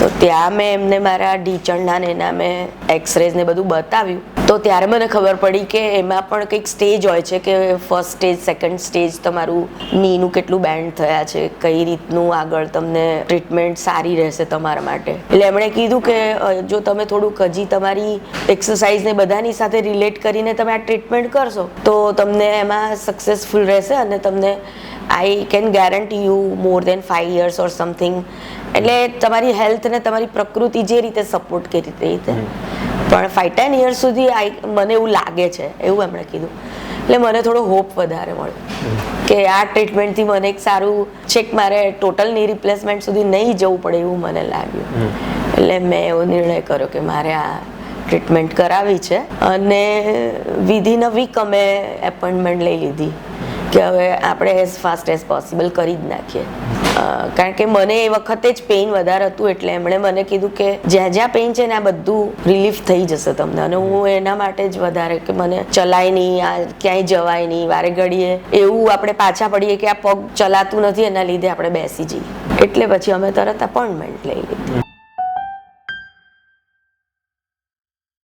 તો ત્યાં મેં એમને મારા ઢીંચણના ને એના મેં એક્સરેઝ ને બધું બતાવ્યું. તો ત્યારે મને ખબર પડી કે એમાં પણ કંઈક સ્ટેજ હોય છે કે ફર્સ્ટ સ્ટેજ, સેકન્ડ સ્ટેજ, તમારું નીનું કેટલું બેન્ડ થયા છે, કઈ રીતનું આગળ તમને ટ્રીટમેન્ટ સારી રહેશે તમારા માટે. એટલે એમણે કીધું કે જો તમે થોડુંક હજી તમારી એક્સરસાઇઝ ને બધાની સાથે રિલેટ કરીને તમે આ ટ્રીટમેન્ટ કરશો તો તમને એમાં સક્સેસફુલ રહેશે અને તમને I can guarantee you more than 5 years or something. એટલે તમારી હેલ્થ ને તમારી પ્રકૃતિ જે રીતે સપોર્ટ કરી રીતે પણ 5-10 years સુધી મને એવું લાગે છે, એવું એમણે કીધું. એટલે મને થોડો હોપ વધારે મળ્યો કે આ ટ્રીટમેન્ટથી મને એક સારું છેક મારે ટોટલ ની રિપ્લેસમેન્ટ સુધી નહીં જવું પડે એવું મને લાગ્યું. એટલે મેં એવો નિર્ણય કર્યો કે મારે આ ટ્રીટમેન્ટ કરાવી છે અને વિધિન અ વીક અમે એપોઇન્ટમેન્ટ લઈ લીધી કે હવે આપણે એઝ ફાસ્ટ એઝ પોસિબલ કરી જ નાખીએ. કારણ કે મને એ વખતે જ પેઇન વધારે હતું એટલે એમણે મને કીધું કે જ્યાં જ્યાં પેઇન છે ને આ બધું રિલીફ થઈ જશે તમને. અને હું એના માટે જ વધારે કે મને ચલાય નહીં, આ ક્યાંય જવાય નહીં, વારે ઘડીએ એવું આપણે પાછા પડીએ કે આ પગ ચલાતું નથી એના લીધે આપણે બેસી જઈએ. એટલે પછી અમે તરત અપોઇન્ટમેન્ટ લઈ લીધી.